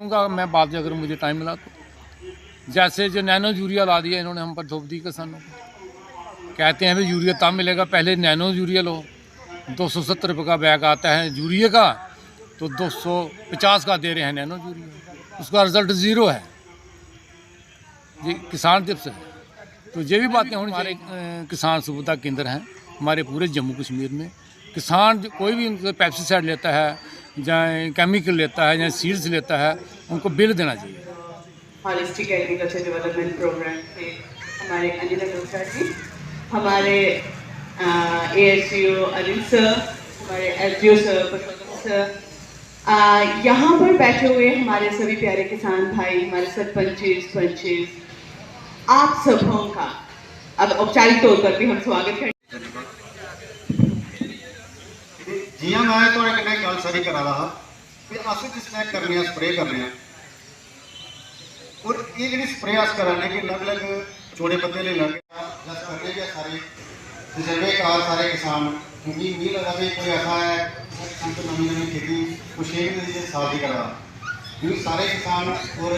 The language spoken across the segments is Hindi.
का मैं बात अगर मुझे टाइम मिला तो जैसे जो नैनो यूरिया ला दिया इन्होंने हम पर थोप दी किसानों को। कहते हैं भाई यूरिया तब मिलेगा, पहले नैनो यूरिया लो। 270 रुपये का बैग आता है यूरिया का, तो 250 का दे रहे हैं नैनो यूरिया। उसका रिजल्ट ज़ीरो है। ये किसान दिवस है, तो ये भी बातें होनी। हमारे किसान सुविधा केंद्र हैं हमारे पूरे जम्मू कश्मीर में। किसान कोई भी उनको पेस्टिसाइड लेता है या केमिकल लेता है या सीड्स लेता है, उनको बिल देना चाहिए। हॉलिस्टिक एग्रीकल्चर डेवलपमेंट प्रोग्राम से हमारे अनिल अग्रवाल जी, हमारे ASU अनिल सर, हमारे SDO सर, पुरुषोत्तम सर, यहाँ पर बैठे हुए हमारे सभी प्यारे किसान भाई, हमारे सरपंचेस, आप सबों का अब औपचारिक तौर पर भी हम स्वागत करें। जी हाँ, मैं तो एक गल सारी करा रहा कि अस जिसने करने स्प्रे करने और ये जी स्प्रे अस कराने कि अलग अलग छोटे पत्ते ले लगे करने के सारे तजर्बेकार सारे किसान, क्योंकि नहीं लगा कि कोई ऐसा है तो नवी नवी खेती कुछ 6 साल की करा, क्योंकि सारे किसान और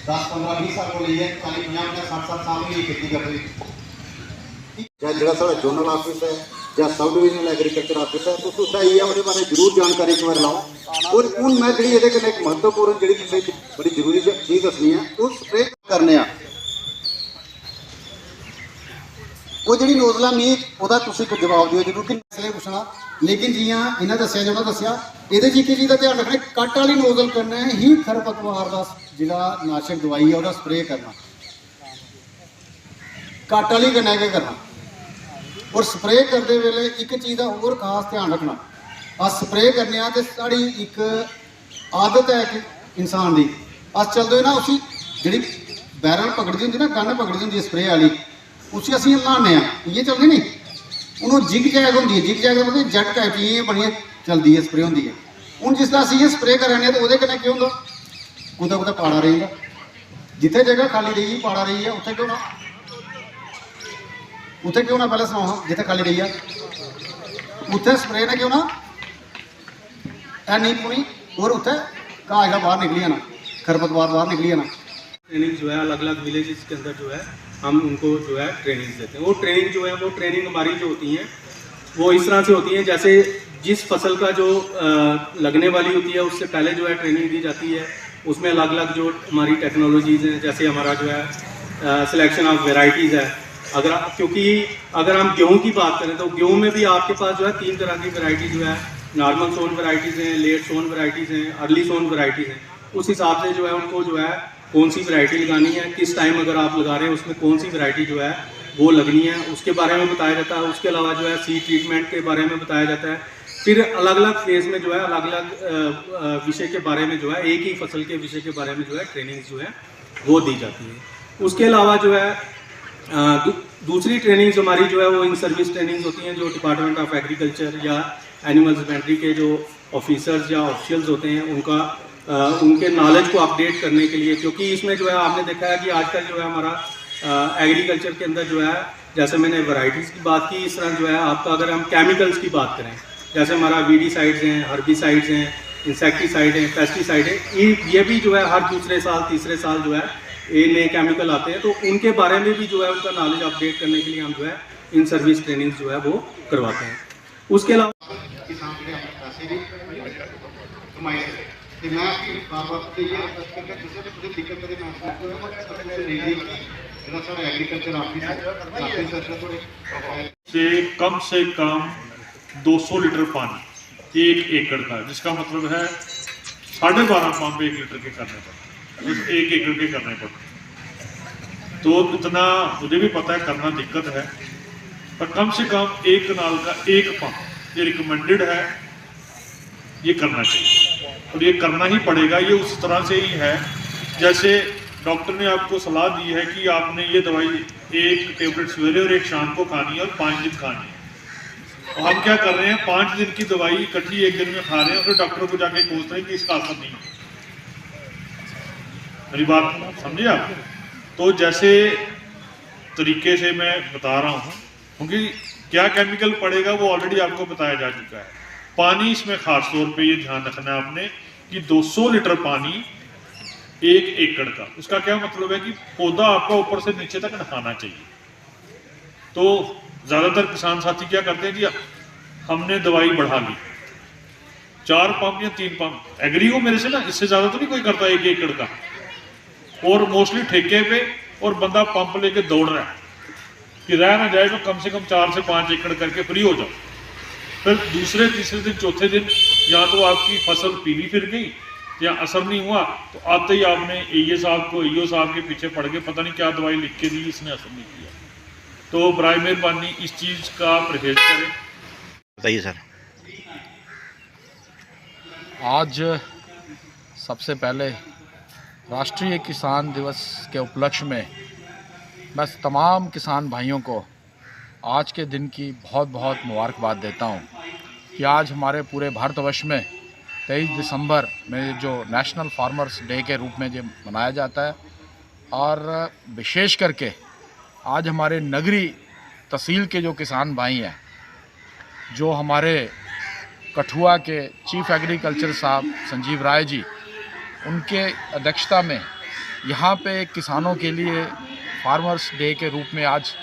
10-15-20 साल को लिए 40-50-60 साल की खेती करते। जो साढ़ा जोनल ऑफिस है या सब डिविजनल एग्रीकल्चर ऑफिस है, तो तुम ये वो बारे जरूर जानकारी एक बार लाओ। और हूँ मैं जी ये एक महत्वपूर्ण जी बड़ी जरूरी चीज़ दसनी है, वो स्प्रे करने वो जी नोजल नहीं वह कुछ जवाब दिओ जरूर कि मसले पूछना। लेकिन जी हाँ इन्हें दसिया जो दसिया ये एक चीज़ का ध्यान रखना, कट वाली नोजल करना ही खरपतवार का जिला नाशक दवाई है वह स्प्रे करना, कट वाली करना क्या करना। और स्प्रे करते वेले एक चीज़ का और खास ध्यान रखना, अस स्प्रे करने तो साड़ी एक आदत है कि इंसान की अस चलते ना उसी जी बैरल पकड़ती होंगी ना, गन पकड़ती होंगी स्प्रे वाली, उसी असी लाने ये चलते नहीं उन्होंने जिग जैग होंगी है, जिग जैग मतलब जट टाइप ये बड़ी चलती है स्प्रे होंगी है। हूँ जिसला असी ये स्प्रे कराने तो वो क्यों होंगे कुछ कुछ पाड़ा रहेगा, जिथे जगह खाली रही पाड़ा रही है उत्थे क्यों ना, उत्थे क्यों ना पहले सुनाओ हाँ जिथे खाली रही है उत्थे स्प्रे ने क्यों ना नहीं पुनी और उत्थे घाह जरा बाहर निकली है ना, खरपतवार बाहर निकली है ना। ट्रेनिंग जो है अलग अलग विलेजेस के अंदर जो है हम उनको जो है ट्रेनिंग देते हैं। वो ट्रेनिंग जो है वो ट्रेनिंग हमारी जो होती हैं वो इस तरह से होती हैं, जैसे जिस फसल का जो लगने वाली होती है उससे पहले जो है ट्रेनिंग दी जाती है। उसमें अलग अलग जो हमारी टेक्नोलॉजीज़ हैं, जैसे हमारा जो है सिलेक्शन ऑफ वेराइटीज़ है। क्योंकि अगर हम गेहूं की बात करें तो गेहूं में भी आपके पास जो है 3 तरह की वैरायटी जो है, नॉर्मल सोन वैराइटीज़ हैं, लेट सोन वैराइटीज़ हैं, अर्ली सोन वैराइटीज़ हैं। उस हिसाब से जो है उनको जो है कौन सी वैरायटी लगानी है, किस टाइम अगर आप लगा रहे हैं उसमें कौन सी वैरायटी जो है वो लगनी है, उसके बारे में बताया जाता है। उसके अलावा जो है सीड ट्रीटमेंट के बारे में बताया जाता है। फिर अलग अलग फेज़ में जो है अलग अलग विषय के बारे में जो है एक ही फसल के विषय के बारे में जो है ट्रेनिंग जो है वो दी जाती है। उसके अलावा जो है दूसरी ट्रेनिंग्स हमारी जो है वो इन सर्विस ट्रेनिंग्स होती हैं, जो डिपार्टमेंट ऑफ एग्रीकल्चर या एनिमल हस्बेंड्री के जो ऑफिसर्स या ऑफिशियल्स होते हैं उनका उनके नॉलेज को अपडेट करने के लिए। क्योंकि इसमें जो है आपने देखा है कि आजकल जो है हमारा एग्रीकल्चर के अंदर जो है, जैसे मैंने वैरायटीज़ की बात की, इस तरह जो है आपका अगर हम केमिकल्स की बात करें, जैसे हमारा वीडीसाइड्स हैं, हर्बिसाइड्स हैं, इंसेक्टिसाइड हैं, पेस्टिसाइड है, ये भी जो है हर दूसरे साल तीसरे साल जो है ये नए केमिकल आते हैं। तो उनके बारे में भी जो है उनका नॉलेज अपडेट करने के लिए हम जो है इन सर्विस ट्रेनिंग जो है वो करवाते हैं। उसके अलावा कम से कम 200 लीटर पानी 1 एकड़ का, जिसका मतलब है 12.5 पंप 1 लीटर के करने पड़ते, 1 एकड़ के करने पड़ते। तो इतना मुझे भी पता है करना दिक्कत है, पर कम से कम एक कनाल का 1 पंप ये रिकमेंडेड है, ये करना चाहिए और ये करना ही पड़ेगा। ये उस तरह से ही है जैसे डॉक्टर ने आपको सलाह दी है कि आपने ये दवाई 1 टेबलेट सवेरे और 1 शाम को खानी है और 5 दिन खानी है। और हम क्या कर रहे हैं, 5 दिन की दवाई इकट्ठी 1 दिन में खा रहे हैं और फिर डॉक्टर को जाके पूछते हैं कि इसका असर नहीं है। मेरी बात समझे आप? तो जैसे तरीके से मैं बता रहा हूँ, क्योंकि क्या केमिकल पड़ेगा वो ऑलरेडी आपको बताया जा चुका है। पानी इसमें खास तौर पे ये ध्यान रखना है आपने कि 200 लीटर पानी 1 एकड़ का। उसका क्या मतलब है कि पौधा आपका ऊपर से नीचे तक नहाना चाहिए। तो ज़्यादातर किसान साथी क्या करते हैं जी, हमने दवाई बढ़ा ली, 4 पंप या 3 पंप, एग्री को मेरे से ना इससे ज़्यादा तो नहीं कोई करता 1 एकड़ का, और मोस्टली ठेके पे, और बंदा पंप लेके दौड़ रहा है कि रह ना जाए तो कम से कम 4 से 5 एकड़ करके फ्री हो जाओ। फिर दूसरे तीसरे दिन चौथे दिन या तो आपकी फसल पीली फिर गई या असर नहीं हुआ, तो आते ही आपने ईओ साहब के पीछे पड़ के पता नहीं क्या दवाई लिख के दी, इसने असर नहीं किया। तो बराए मेहरबानी इस चीज़ का परहेज करें। बताइए सर। आज सबसे पहले राष्ट्रीय किसान दिवस के उपलक्ष्य में मैं तमाम किसान भाइयों को आज के दिन की बहुत बहुत मुबारकबाद देता हूं कि आज हमारे पूरे भारतवर्ष में 23 दिसंबर में जो नेशनल फार्मर्स डे के रूप में जो मनाया जाता है, और विशेष करके आज हमारे नगरी तहसील के जो किसान भाई हैं, जो हमारे कठुआ के चीफ एग्रीकल्चर साहब संजीव राय जी, उनके अध्यक्षता में यहाँ पे किसानों के लिए फार्मर्स डे के रूप में आज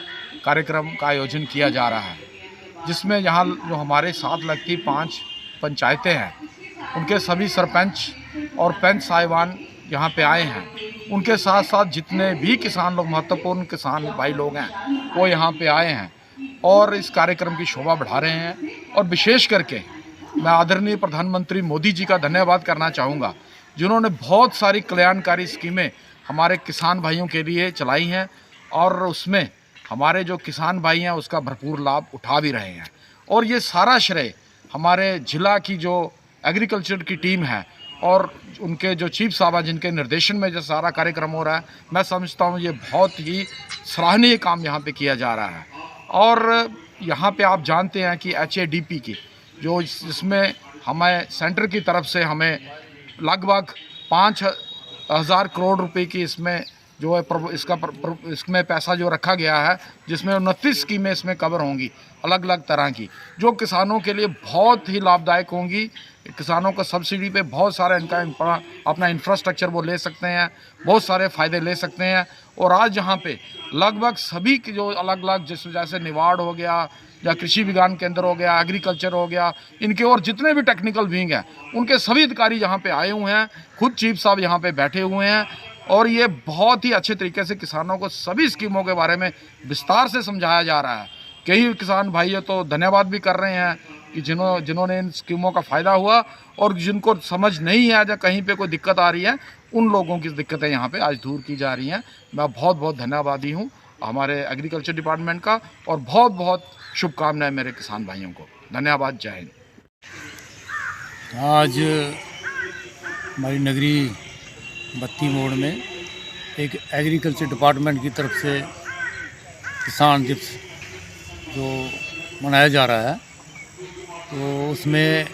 कार्यक्रम का आयोजन किया जा रहा है, जिसमें यहाँ जो हमारे 7 लगती 5 पंचायतें हैं, उनके सभी सरपंच और पंच साहिबान यहाँ पे आए हैं। उनके साथ साथ जितने भी किसान लोग, महत्वपूर्ण किसान भाई लोग हैं, वो यहाँ पे आए हैं और इस कार्यक्रम की शोभा बढ़ा रहे हैं। और विशेष करके मैं आदरणीय प्रधानमंत्री मोदी जी का धन्यवाद करना चाहूँगा, जिन्होंने बहुत सारी कल्याणकारी स्कीमें हमारे किसान भाइयों के लिए चलाई हैं, और उसमें हमारे जो किसान भाई हैं उसका भरपूर लाभ उठा भी रहे हैं। और ये सारा श्रेय हमारे ज़िला की जो एग्रीकल्चर की टीम है और उनके जो चीफ साहब हैं, जिनके निर्देशन में जो सारा कार्यक्रम हो रहा है, मैं समझता हूँ ये बहुत ही सराहनीय काम यहाँ पे किया जा रहा है। और यहाँ पे आप जानते हैं कि HADP की जो इसमें हमें सेंटर की तरफ से हमें लगभग 5,000 करोड़ रुपए की इसमें जो है इसमें पैसा जो रखा गया है, जिसमें 29 स्कीमें इसमें कवर होंगी अलग अलग तरह की, जो किसानों के लिए बहुत ही लाभदायक होंगी। किसानों को सब्सिडी पे बहुत सारे इनका अपना इंफ्रास्ट्रक्चर वो ले सकते हैं, बहुत सारे फ़ायदे ले सकते हैं। और आज यहाँ पे लगभग सभी की जो अलग अलग जैसे निवाड़ हो गया या कृषि विज्ञान केंद्र हो गया, एग्रीकल्चर हो गया, इनके और जितने भी टेक्निकल विंग हैं, उनके सभी अधिकारी यहाँ पे आए हुए हैं, खुद चीफ साहब यहाँ पे बैठे हुए हैं। और ये बहुत ही अच्छे तरीके से किसानों को सभी स्कीमों के बारे में विस्तार से समझाया जा रहा है। कई किसान भाई तो धन्यवाद भी कर रहे हैं कि जिन्होंने इन स्कीमों का फ़ायदा हुआ, और जिनको समझ नहीं है या कहीं पे कोई दिक्कत आ रही है, उन लोगों की दिक्कतें यहाँ पे आज दूर की जा रही हैं। मैं बहुत बहुत धन्यवादी हूँ हमारे एग्रीकल्चर डिपार्टमेंट का, और बहुत बहुत शुभकामनाएं मेरे किसान भाइयों को। धन्यवाद। जय हिंद। आज हमारी नगरी बत्ती मोड़ में एक एग्रीकल्चर डिपार्टमेंट की तरफ से किसान दिवस जो मनाया जा रहा है, तो उसमें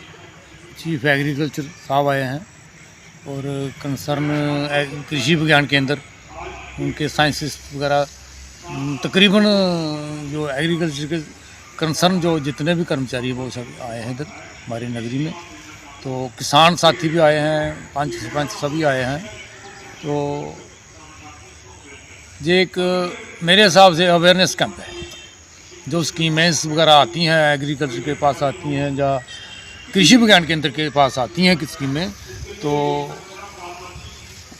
चीफ एग्रीकल्चर साहब आए हैं और कंसर्न कृषि विज्ञान केंद्र, उनके साइंसिस्ट वगैरह, तकरीबन जो एग्रीकल्चर के कंसर्न जो जितने भी कर्मचारी वो सब आए हैं इधर हमारी नगरी में। तो किसान साथी भी आए हैं, पंच सरपंच सभी आए हैं। तो ये एक मेरे हिसाब से अवेयरनेस कैंप है। जो स्कीमें वगैरह आती हैं एग्रीकल्चर के पास आती हैं या कृषि विज्ञान केंद्र के पास आती हैं कि स्कीमें, तो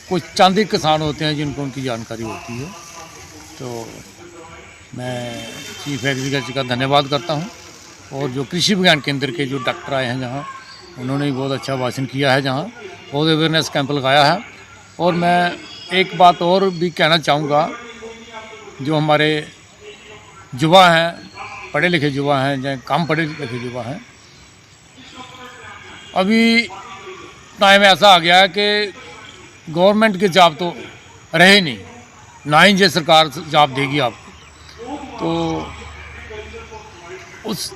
कुछ चंद ही किसान होते हैं जिनको उनकी जानकारी होती है। तो मैं चीफ एग्रीकल्चर का धन्यवाद करता हूं, और जो कृषि विज्ञान केंद्र के जो डॉक्टर आए हैं जहां, उन्होंने भी बहुत अच्छा भाषण किया है, जहां बहुत अवेयरनेस कैंप लगाया है। और मैं एक बात और भी कहना चाहूँगा, जो हमारे युवा हैं, पढ़े लिखे युवा हैं या कम पढ़े लिखे युवा हैं, अभी टाइम ऐसा आ गया है कि गवर्नमेंट के जॉब तो रहे नहीं, ना ही ये सरकार जॉब देगी आपको। तो उस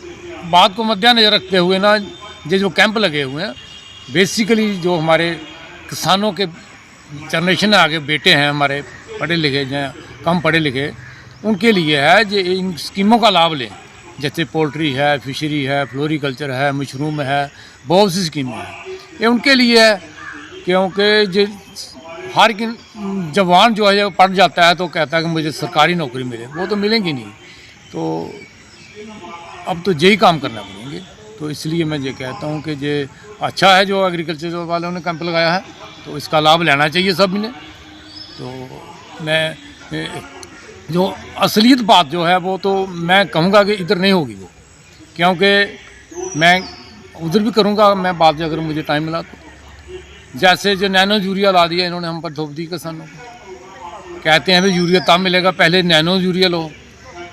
बात को मद्देनजर रखते हुए ना, ये जो कैंप लगे हुए हैं, बेसिकली जो हमारे किसानों के जनरेशन आगे बेटे हैं हमारे पढ़े लिखे या कम पढ़े लिखे, उनके लिए है जो इन स्कीमों का लाभ लें। जैसे पोल्ट्री है, फिशरी है, फ्लोरिकल्चर है, मशरूम है, बहुत सी स्कीमें हैं। ये उनके लिए है, क्योंकि जो हर एक जवान जो है पढ़ जाता है तो कहता है कि मुझे सरकारी नौकरी मिले, वो तो मिलेंगी नहीं। तो अब तो यही काम करना पड़ेंगे। तो इसलिए मैं ये कहता हूँ कि ये अच्छा है जो एग्रीकल्चर वालों ने कैंप लगाया है, तो इसका लाभ लेना चाहिए सभी ने। तो मैं जो असलियत बात जो है वो तो मैं कहूँगा कि इधर नहीं होगी वो, क्योंकि मैं उधर भी करूँगा मैं बात अगर मुझे टाइम मिला तो। जैसे जो नैनो यूरिया ला दिया इन्होंने हम पर थोप दी किसानों को, कहते हैं भाई यूरिया तब मिलेगा, पहले नैनो यूरिया लो।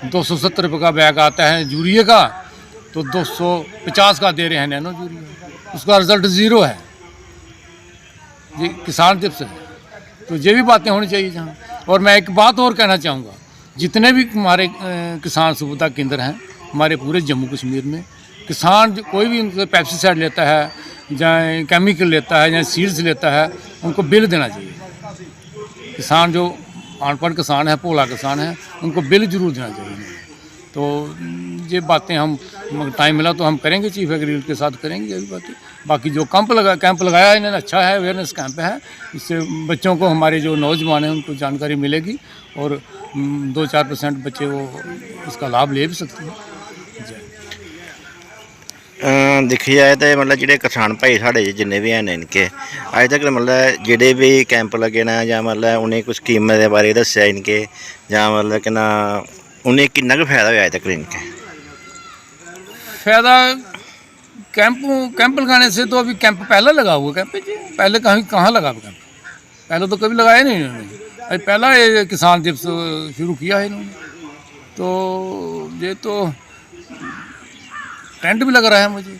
270 रुपये का बैग आता है यूरिया का, तो 250 का दे रहे हैं नैनो यूरिया, उसका रिज़ल्ट ज़ीरो है। ये किसान जब से, तो ये भी बातें होनी चाहिए जहाँ। और मैं एक बात और कहना चाहूँगा, जितने भी हमारे किसान सुविधा केंद्र हैं हमारे पूरे जम्मू कश्मीर में, किसान कोई भी उनसे पेस्टिसाइड लेता है या केमिकल लेता है या सीड्स लेता है, उनको बिल देना चाहिए। किसान जो अनपढ़ किसान है, भोला किसान है, उनको बिल जरूर देना चाहिए। तो ये बातें हम टाइम मिला तो हम करेंगे, चीफ एग्रीकल्चर के साथ करेंगे ये भी बातें। बाकी जो कैंप लगाया है इन्होंने, अच्छा है, अवेयरनेस कैंप है। इससे बच्चों को, हमारे जो नौजवान हैं उनको जानकारी मिलेगी और 2-4% बच्चे वो इसका लाभ ले भी सकते हैं। दिक्खेआ जाए तो मतलब जेह्ड़े किसान भाई साढ़े जिन्ने भी हैन इनके अज तक मतलब जेह्ड़े भी कैंप लगे न जां मतलब उ'नें कुछ स्कीमें दे बारे दस्सेआ इनके, जां मतलब कि ना उन्हें किन्ना कुछ फायदा होया अज तक इनके? फ़ायदा कैंप लगाने से तो अभी कैंप पहला लगा हुआ कैंप जी, पहले कहाँ लगा कैंप, पहले तो कभी लगाया नहीं इन्होंने, अभी पहला ये किसान दिवस शुरू किया है इन्होंने। तो ये तो टेंट भी लग रहा है मुझे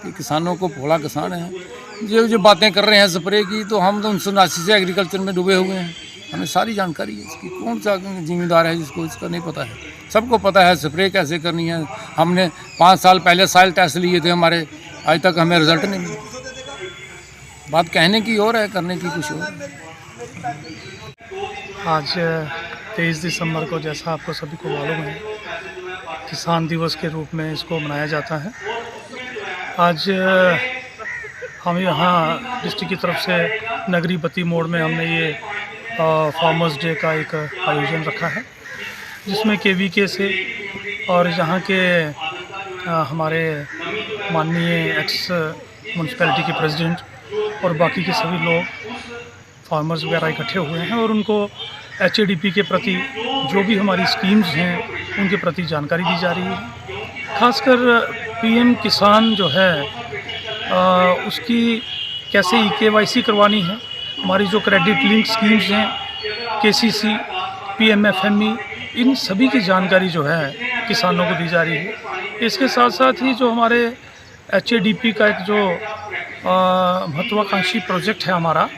कि किसानों को, भोला किसान है जो बातें कर रहे हैं स्प्रे की, तो हम तो 1979 से एग्रीकल्चर में डूबे हुए हैं, हमें सारी जानकारी है इसकी। कौन सा जिम्मेदार है जिसको इसका नहीं पता है? सबको पता है स्प्रे कैसे करनी है। हमने 5 साल पहले सॉइल टेस्ट लिए थे हमारे, आज तक हमें रिजल्ट नहीं मिला। बात कहने की और है, करने की कुछ और है। आज 23 दिसंबर को, जैसा आपको सभी को मालूम है, किसान दिवस के रूप में इसको मनाया जाता है। आज हम यहाँ डिस्ट्रिक्ट की तरफ से नगरी बत्ती मोड़ में हमने ये फार्मर्स डे का एक आयोजन रखा है, जिसमें KVK से और यहाँ के हमारे माननीय एक्स म्यूनसिपैलिटी के प्रेसिडेंट और बाकी के सभी लोग फार्मर्स वगैरह इकट्ठे हुए हैं और उनको HADP के प्रति जो भी हमारी स्कीम्स हैं उनके प्रति जानकारी दी जा रही है। खासकर PM किसान जो है उसकी कैसे KYC करवानी है, हमारी जो क्रेडिट लिंक स्कीम्स हैं, KCC, PMFME, इन सभी की जानकारी जो है किसानों को दी जा रही है। इसके साथ साथ ही जो हमारे HADP का एक जो महत्वाकांक्षी प्रोजेक्ट है हमारा,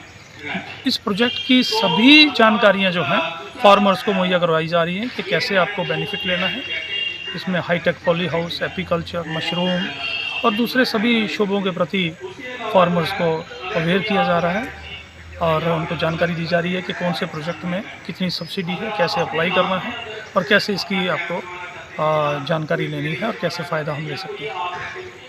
इस प्रोजेक्ट की सभी जानकारियां जो हैं फार्मर्स को मुहैया करवाई जा रही हैं कि कैसे आपको बेनिफिट लेना है। इसमें high tech polyhouse, apiculture, mushroom और दूसरे सभी शोबों के प्रति फार्मर्स को अवेयर किया जा रहा है और उनको जानकारी दी जा रही है कि कौन से प्रोजेक्ट में कितनी सब्सिडी है, कैसे अप्लाई करना है और कैसे इसकी आपको जानकारी लेनी है और कैसे फ़ायदा हम ले सकते हैं।